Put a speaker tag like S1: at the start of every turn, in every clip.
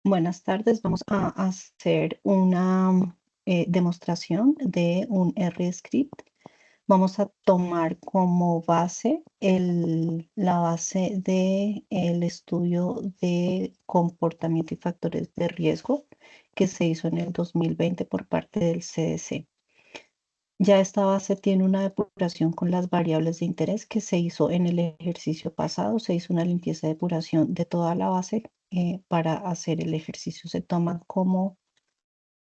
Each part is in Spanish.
S1: Buenas tardes, vamos a hacer una demostración de un R-script. Vamos a tomar como base la base del estudio de comportamiento y factores de riesgo que se hizo en el 2020 por parte del CDC. Ya esta base tiene una depuración con las variables de interés que se hizo en el ejercicio pasado. Se hizo una limpieza de depuración de toda la base para hacer el ejercicio. Se toma como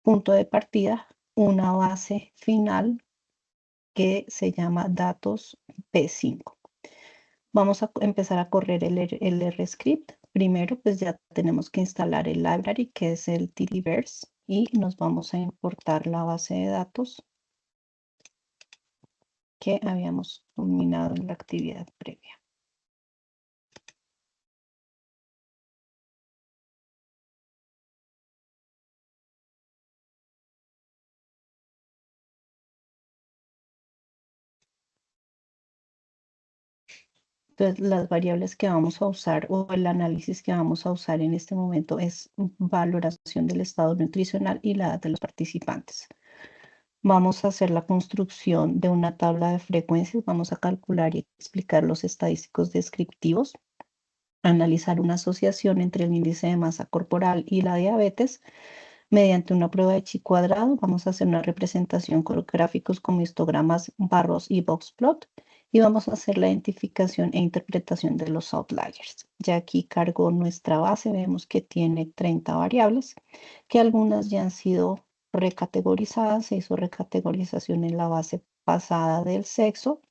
S1: punto de partida una base final que se llama datos P5. Vamos a empezar a correr el R-script. Primero, pues ya tenemos que instalar el library, que es el tdverse, y nos vamos a importar la base de datos que habíamos culminado en la actividad previa. Entonces, las variables que vamos a usar o el análisis que vamos a usar en este momento es valoración del estado nutricional y la edad de los participantes. Vamos a hacer la construcción de una tabla de frecuencias, vamos a calcular y explicar los estadísticos descriptivos, analizar una asociación entre el índice de masa corporal y la diabetes mediante una prueba de chi cuadrado. Vamos a hacer una representación con gráficos como histogramas, barros y boxplot. Y vamos a hacer la identificación e interpretación de los outliers. Ya aquí cargo nuestra base, vemos que tiene 30 variables, que algunas ya han sido recategorizadas. Se hizo recategorización en la base pasada del sexo,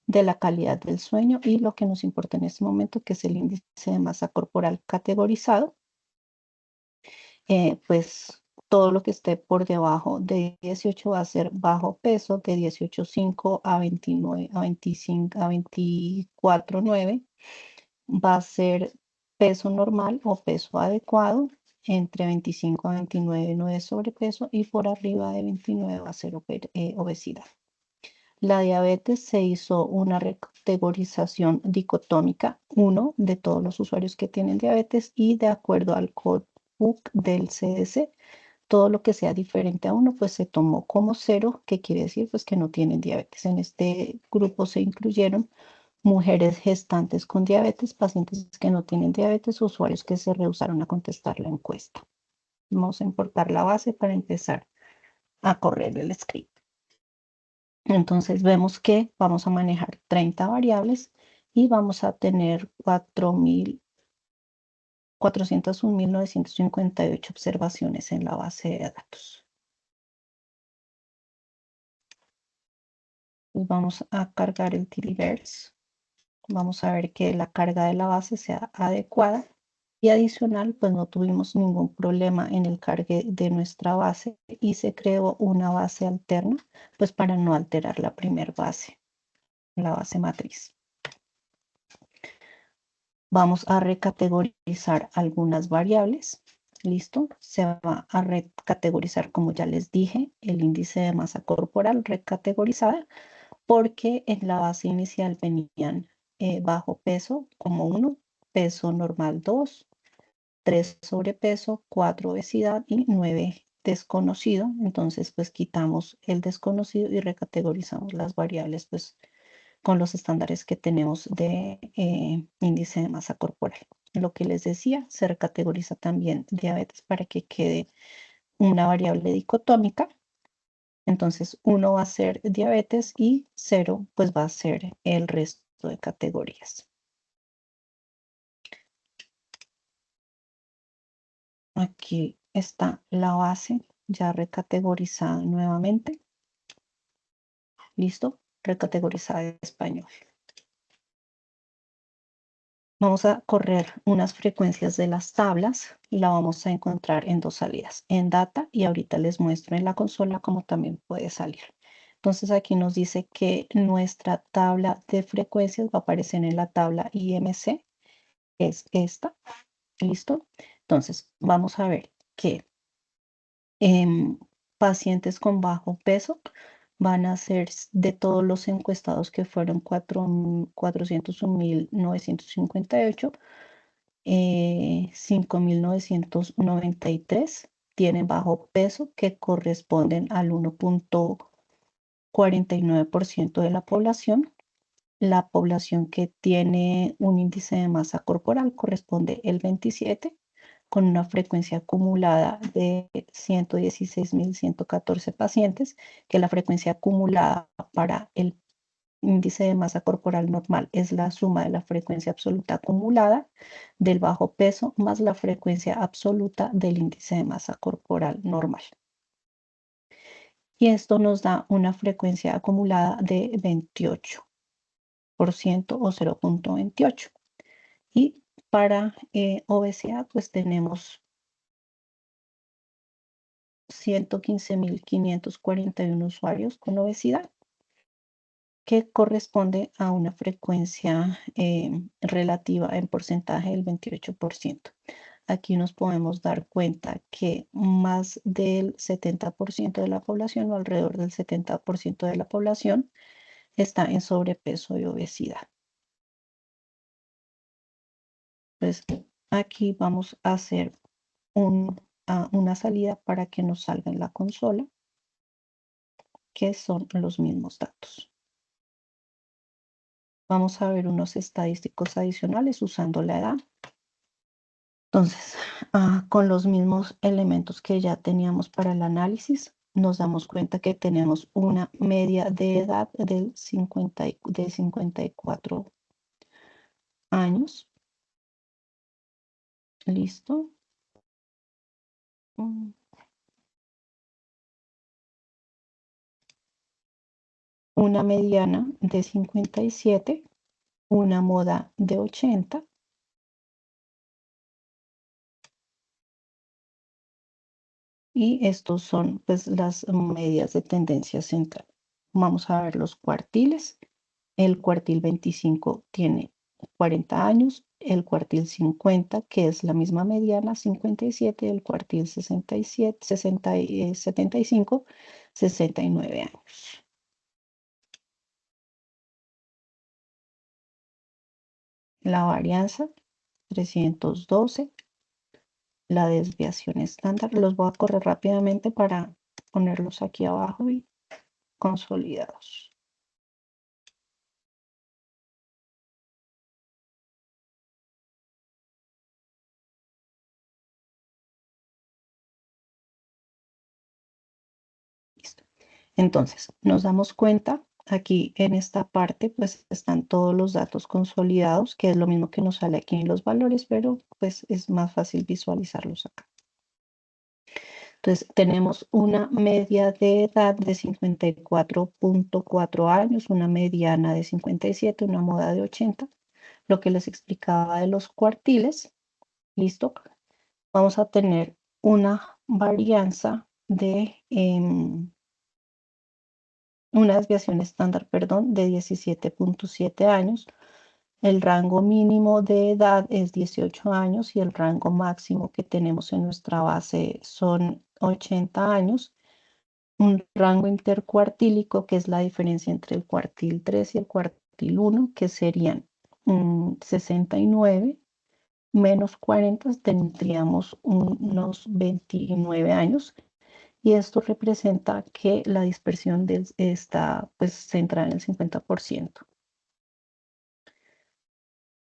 S1: de la calidad del sueño y lo que nos importa en este momento, que es el índice de masa corporal categorizado. Pues todo lo que esté por debajo de 18 va a ser bajo peso, de 18,5 a 29, a 25, a 24,9 va a ser peso normal o peso adecuado, entre 25 a 29 no es sobrepeso y por arriba de 29 va a ser obesidad. La diabetes se hizo una categorización dicotómica, uno de todos los usuarios que tienen diabetes, y de acuerdo al codebook del CDC, todo lo que sea diferente a uno, pues se tomó como cero, que quiere decir pues que no tienen diabetes. En este grupo se incluyeron mujeres gestantes con diabetes, pacientes que no tienen diabetes, usuarios que se rehusaron a contestar la encuesta. Vamos a importar la base para empezar a correr el script. Entonces vemos que vamos a manejar 30 variables y vamos a tener 401.958 observaciones en la base de datos. Pues vamos a cargar el tdverse. Vamos a ver que la carga de la base sea adecuada y adicional, pues no tuvimos ningún problema en el cargue de nuestra base y se creó una base alterna, pues para no alterar la primer base, la base matriz. Vamos a recategorizar algunas variables. ¿Listo? Se va a recategorizar, como ya les dije, el índice de masa corporal recategorizada, porque en la base inicial venían bajo peso como 1, peso normal 2, 3 sobrepeso, 4 obesidad y 9 desconocido. Entonces, pues quitamos el desconocido y recategorizamos las variables, pues con los estándares que tenemos de índice de masa corporal. Lo que les decía, se recategoriza también diabetes para que quede una variable dicotómica. Entonces, 1 va a ser diabetes y 0 pues va a ser el resto de categorías. Aquí está la base ya recategorizada nuevamente. ¿Listo? Recategorizada en español. Vamos a correr unas frecuencias de las tablas y la vamos a encontrar en dos salidas, en data, y ahorita les muestro en la consola cómo también puede salir. Entonces aquí nos dice que nuestra tabla de frecuencias va a aparecer en la tabla IMC, es esta. ¿Listo? Entonces vamos a ver que pacientes con bajo peso van a ser de todos los encuestados, que fueron 401.958, 5.993 tienen bajo peso, que corresponden al 1.49% de la población. La población que tiene un índice de masa corporal corresponde el 27, con una frecuencia acumulada de 116.114 pacientes, que la frecuencia acumulada para el índice de masa corporal normal es la suma de la frecuencia absoluta acumulada del bajo peso más la frecuencia absoluta del índice de masa corporal normal. Y esto nos da una frecuencia acumulada de 28% o 0.28. Y para obesidad, pues tenemos 115.541 usuarios con obesidad, que corresponde a una frecuencia relativa en porcentaje del 28%. Aquí nos podemos dar cuenta que más del 70% de la población, o alrededor del 70% de la población, está en sobrepeso y obesidad. Entonces, aquí vamos a hacer una salida para que nos salga en la consola, que son los mismos datos. Vamos a ver unos estadísticos adicionales usando la edad. Entonces, con los mismos elementos que ya teníamos para el análisis, nos damos cuenta que tenemos una media de edad de 54 años. ¿Listo? Una mediana de 57, una moda de 80, y estos son pues las medias de tendencia central. Vamos a ver los cuartiles. El cuartil 25 tiene 40 años, el cuartil 50, que es la misma mediana, 57, el cuartil 67, 75, 69 años. La varianza, 312. La desviación estándar, los voy a correr rápidamente para ponerlos aquí abajo y consolidados. Listo. Entonces, nos damos cuenta, aquí en esta parte, pues están todos los datos consolidados, que es lo mismo que nos sale aquí en los valores, pero pues es más fácil visualizarlos acá. Entonces, tenemos una media de edad de 54.4 años, una mediana de 57, una moda de 80, lo que les explicaba de los cuartiles. ¿Listo? Vamos a tener una varianza de una desviación estándar, perdón, de 17.7 años. El rango mínimo de edad es 18 años y el rango máximo que tenemos en nuestra base son 80 años. Un rango intercuartílico, que es la diferencia entre el cuartil 3 y el cuartil 1, que serían 69 menos 40, tendríamos unos 29 años, y esto representa que la dispersión está pues centrada en el 50%.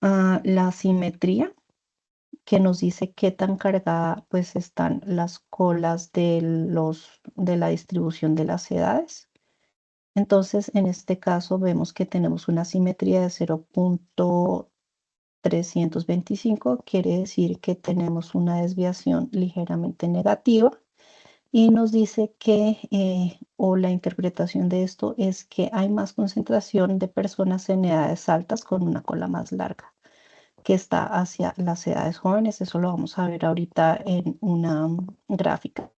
S1: La simetría, que nos dice qué tan cargada pues están las colas de la distribución de las edades. Entonces, en este caso vemos que tenemos una simetría de 0.325, quiere decir que tenemos una desviación ligeramente negativa, y nos dice que, o la interpretación de esto es que hay más concentración de personas en edades altas con una cola más larga, que está hacia las edades jóvenes. Eso lo vamos a ver ahorita en una gráfica,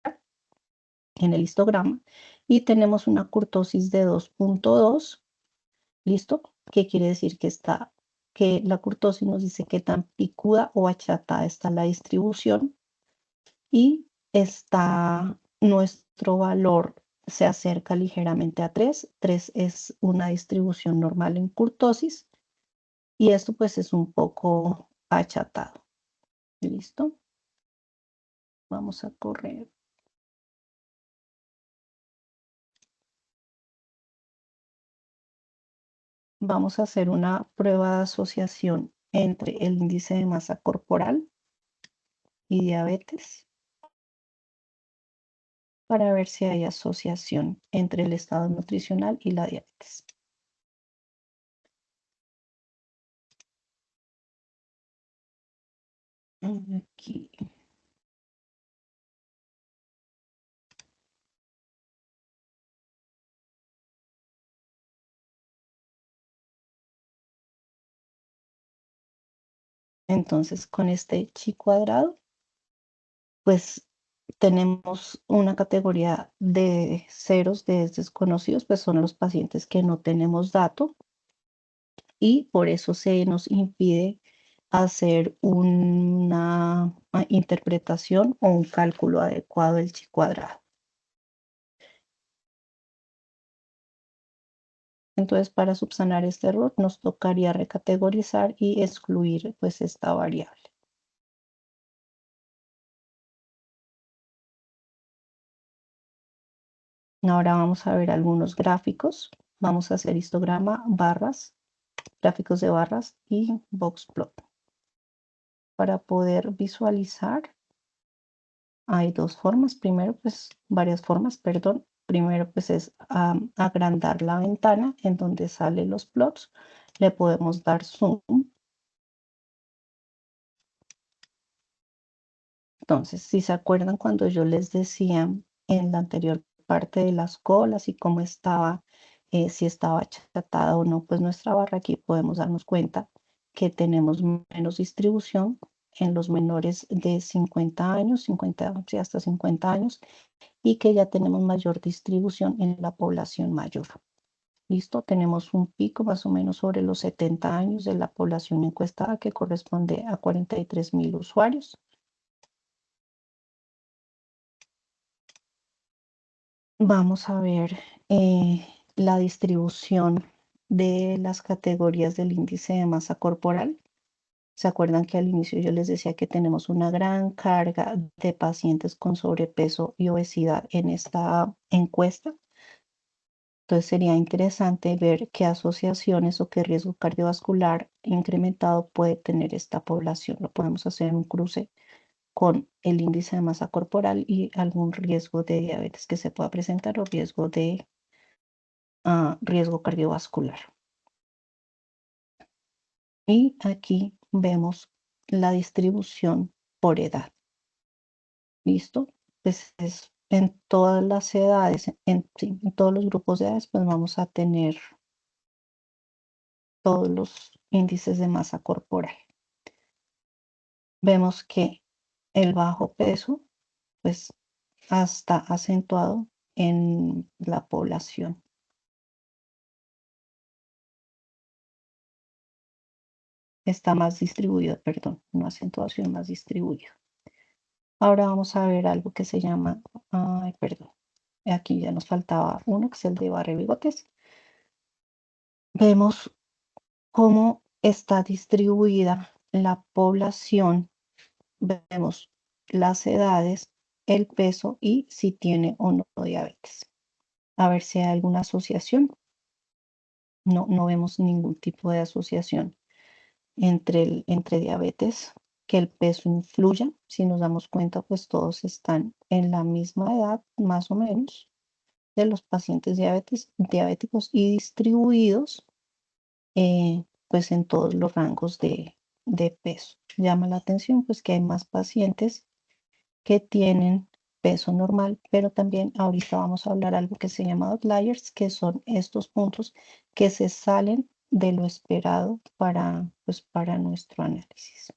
S1: en el histograma. Y tenemos una kurtosis de 2.2, ¿listo? ¿Qué quiere decir? Que la kurtosis nos dice qué tan picuda o achatada está la distribución, y nuestro valor se acerca ligeramente a 3. 3 es una distribución normal en kurtosis, y esto pues es un poco achatado. ¿Listo? Vamos a correr. Vamos a hacer una prueba de asociación entre el índice de masa corporal y diabetes para ver si hay asociación entre el estado nutricional y la diabetes. Aquí. Entonces, con este chi cuadrado, pues tenemos una categoría de ceros de desconocidos, pues son los pacientes que no tenemos dato y por eso se nos impide hacer una interpretación o un cálculo adecuado del chi cuadrado. Entonces, para subsanar este error, nos tocaría recategorizar y excluir pues esta variable. Ahora vamos a ver algunos gráficos. Vamos a hacer histograma, barras, gráficos de barras y box plot. Para poder visualizar, hay dos formas. Primero, pues varias formas, perdón. Primero, pues es agrandar la ventana en donde salen los plots. Le podemos dar zoom. Entonces, si se acuerdan cuando yo les decía en la anterior parte de las colas y cómo estaba, si estaba achatada o no, pues nuestra barra, aquí podemos darnos cuenta que tenemos menos distribución en los menores de 50 años, 50, sí, hasta 50 años, y que ya tenemos mayor distribución en la población mayor. Listo, tenemos un pico más o menos sobre los 70 años de la población encuestada que corresponde a 43.000 usuarios. Vamos a ver la distribución de las categorías del índice de masa corporal. ¿Se acuerdan que al inicio yo les decía que tenemos una gran carga de pacientes con sobrepeso y obesidad en esta encuesta? Entonces sería interesante ver qué asociaciones o qué riesgo cardiovascular incrementado puede tener esta población. Lo podemos hacer en un cruce con el índice de masa corporal y algún riesgo de diabetes que se pueda presentar o riesgo de riesgo cardiovascular. Y aquí vemos la distribución por edad. ¿Listo? Pues es en todas las edades, sí, en todos los grupos de edades, pues vamos a tener todos los índices de masa corporal. Vemos que el bajo peso, pues, está acentuado en la población. Está más distribuido, perdón, no acentuación, más distribuido. Ahora vamos a ver algo que se llama, ay, perdón, aquí ya nos faltaba uno, que es el de barra y bigotes. Vemos cómo está distribuida la población, vemos las edades, el peso y si tiene o no diabetes. A ver si hay alguna asociación. No, no vemos ningún tipo de asociación entre diabetes, que el peso influya. Si nos damos cuenta, pues todos están en la misma edad, más o menos, de los pacientes diabéticos y distribuidos, pues en todos los rangos de peso. Llama la atención, pues que hay más pacientes que tienen peso normal, pero también ahorita vamos a hablar algo que se llama outliers, que son estos puntos que se salen de lo esperado pues, para nuestro análisis.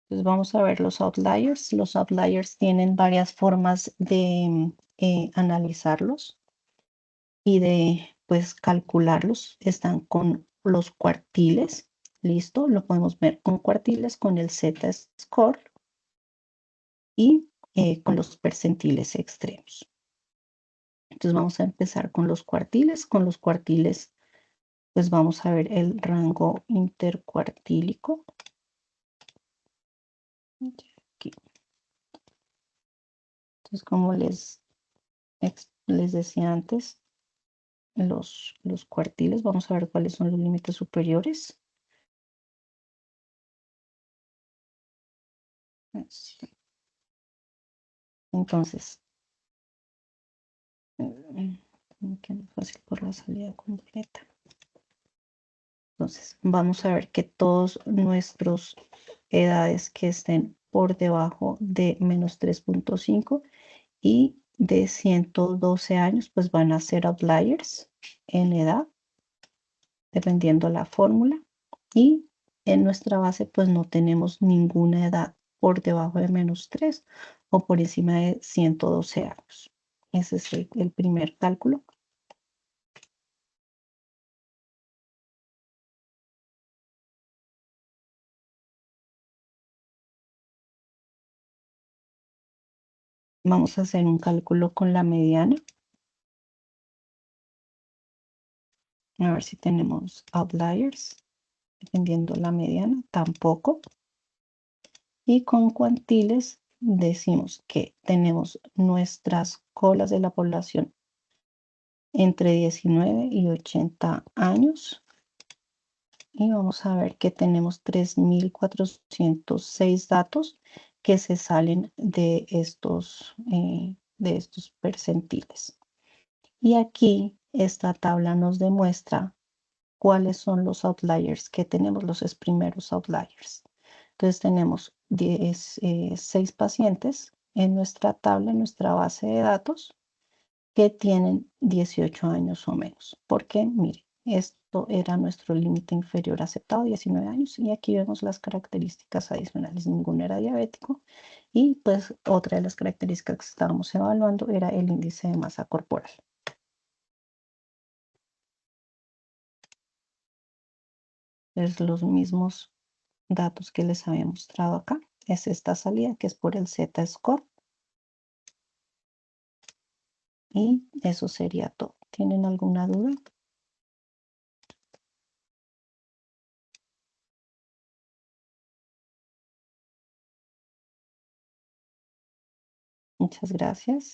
S1: Entonces vamos a ver los outliers. Los outliers tienen varias formas de analizarlos y de pues calcularlos. Están con los cuartiles, listo, lo podemos ver con cuartiles, con el Z-score y con los percentiles extremos. Entonces vamos a empezar con los cuartiles. Con los cuartiles, pues vamos a ver el rango intercuartílico. Aquí. Entonces, como les decía antes, los cuartiles, vamos a ver cuáles son los límites superiores. Entonces, que no es fácil por la salida completa. Entonces, vamos a ver que todos nuestros edades que estén por debajo de menos 3.5 y de 112 años, pues van a ser outliers en edad, dependiendo la fórmula. Y en nuestra base, pues no tenemos ninguna edad por debajo de menos 3 o por encima de 112 años. Ese es el primer cálculo. Vamos a hacer un cálculo con la mediana. A ver si tenemos outliers, dependiendo la mediana, tampoco. Y con cuantiles decimos que tenemos nuestras colas de la población entre 19 y 80 años. Y vamos a ver que tenemos 3.406 datos que se salen de estos percentiles. Y aquí esta tabla nos demuestra cuáles son los outliers que tenemos, los primeros outliers. Entonces tenemos 6 pacientes en nuestra tabla, en nuestra base de datos, que tienen 18 años o menos. Porque, mire, esto era nuestro límite inferior aceptado, 19 años, y aquí vemos las características adicionales. Ninguno era diabético, y pues otra de las características que estábamos evaluando era el índice de masa corporal. Es los mismos datos que les había mostrado acá. Es esta salida que es por el Z-score. Y eso sería todo. ¿Tienen alguna duda? Muchas gracias.